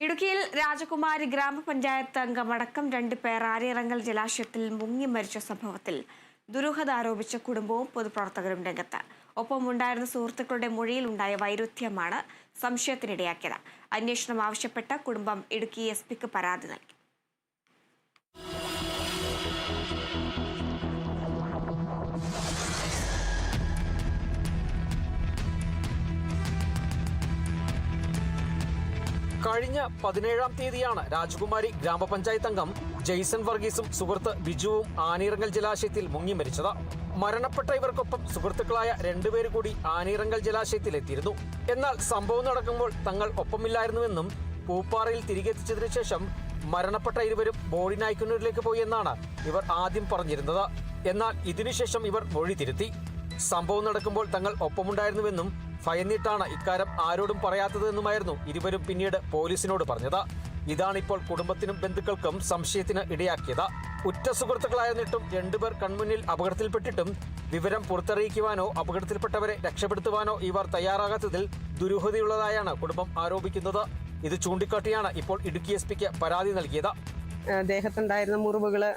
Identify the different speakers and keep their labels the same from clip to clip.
Speaker 1: ഇടുക്കിയിൽ രാജകുമാരി ഗ്രാമപഞ്ചായത്ത് അംഗമടക്കം 2 പേർ ആര്യറങ്ങൽ ജലാശയത്തിൽ മുങ്ങി മരിച്ച സംഭവത്തിൽ ദുരൂഹത ആരോപിച്ച കുടുംബവും പൊതുപ്രവർത്തകരും രംഗത്ത്. ഒപ്പമുണ്ടായിരുന്ന സുഹൃത്തുക്കളുടെ മൊഴിയിൽ ഉണ്ടായ വൈരുദ്ധ്യമാണ് സംശയത്തിനിടയാക്കിയത്. അന്വേഷണം ആവശ്യപ്പെട്ട കുടുംബം ഇടുക്കി എസ്പിക്ക് പരാതി നൽകി.
Speaker 2: കഴിഞ്ഞ 17-ാം തീയതിയാണ് രാജകുമാരി ഗ്രാമപഞ്ചായത്ത് അംഗം ജെയ്സൺ വർഗീസും സുഹൃത്ത് ബിജുവും ആനയിറങ്ങൽ ജലാശയത്തിൽ മുങ്ങി മരിച്ചത്. മരണപ്പെട്ട ഇവർക്കൊപ്പം സുഹൃത്തുക്കളായ 2 പേര് കൂടി ആനയിറങ്ങൽ ജലാശയത്തിലെത്തിയിരുന്നു. എന്നാൽ സംഭവം നടക്കുമ്പോൾ തങ്ങൾ ഒപ്പമില്ലായിരുന്നുവെന്നും പൂപ്പാറയിൽ തിരികെ എത്തിച്ചതിനു ശേഷം മരണപ്പെട്ട ഇരുവരും ബോഡിനായ്ക്കുന്നൂരിലേക്ക് പോയി എന്നാണ് ഇവർ ആദ്യം പറഞ്ഞിരുന്നത്. എന്നാൽ ഇതിനുശേഷം ഇവർ മൊഴി തിരുത്തി. സംഭവം നടക്കുമ്പോൾ തങ്ങൾ ഒപ്പമുണ്ടായിരുന്നുവെന്നും ഭയന്നിട്ടാണ് ഇക്കാര്യം ആരോടും പറയാത്തതെന്നുമായിരുന്നു ഇരുവരും പിന്നീട് പോലീസിനോട് പറഞ്ഞത്. ഇതാണിപ്പോൾ കുടുംബത്തിനും ബന്ധുക്കൾക്കും സംശയത്തിന് ഇടയാക്കിയത്. ഉറ്റ സുഹൃത്തുക്കളായിരുന്നിട്ടും 2 പേർ കൺമുന്നിൽ അപകടത്തിൽപ്പെട്ടിട്ടും വിവരം പുറത്തറിയിക്കുവാനോ അപകടത്തിൽപ്പെട്ടവരെ രക്ഷപ്പെടുത്തുവാനോ ഇവർ തയ്യാറാകാത്തതിൽ ദുരൂഹതയുള്ളതായാണ് കുടുംബം ആരോപിക്കുന്നത്. ഇത് ചൂണ്ടിക്കാട്ടിയാണ് ഇപ്പോൾ ഇടുക്കി എസ്പിക്ക് പരാതി നൽകിയത്.
Speaker 3: ദേഹത്തുണ്ടായിരുന്ന മുറിവുകള്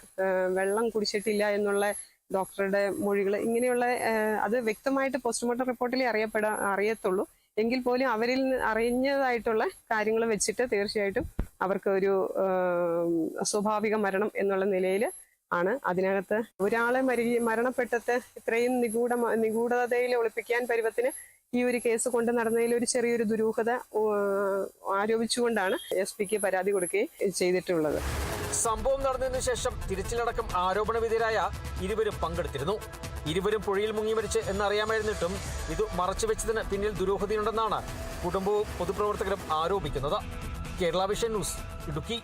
Speaker 3: വെള്ളം കുടിച്ചിട്ടില്ല എന്നുള്ള ഡോക്ടറുടെ മൊഴികൾ ഇങ്ങനെയുള്ള അത് വ്യക്തമായിട്ട് പോസ്റ്റ്മോർട്ടം റിപ്പോർട്ടിലേ അറിയത്തുള്ളൂ. എങ്കിൽ പോലും അവരിൽ അറിഞ്ഞതായിട്ടുള്ള കാര്യങ്ങൾ വെച്ചിട്ട് തീർച്ചയായിട്ടും അവർക്ക് ഒരു സ്വാഭാവിക മരണം എന്നുള്ള നിലയിൽ ആണ്. അതിനകത്ത് ഒരാളെ മരണപ്പെട്ടിട്ട് ഇത്രയും നിഗൂഢതയിൽ ഒളിപ്പിക്കാൻ പരുവത്തിന് ഈ ഒരു കേസ് കൊണ്ട് നടന്നതിൽ ഒരു ചെറിയൊരു ദുരൂഹത ആരോപിച്ചുകൊണ്ടാണ് എസ്പിക്ക് പരാതി കൊടുക്കുകയും ചെയ്തിട്ടുള്ളത്.
Speaker 2: സംഭവം നടന്നതിനു ശേഷം തിരച്ചിലടക്കം ആരോപണ വിധേയരായ ഇരുവരും പങ്കെടുത്തിരുന്നു. ഇരുവരും പുഴയിൽ മുങ്ങി മരിച്ച് എന്നറിയാമായിരുന്നിട്ടും ഇത് മറച്ചുവെച്ചതിന് പിന്നിൽ ദുരൂഹതയുണ്ടെന്നാണ് കുടുംബവും പൊതുപ്രവർത്തകരും ആരോപിക്കുന്നത്. Kerala vision news, Idukki.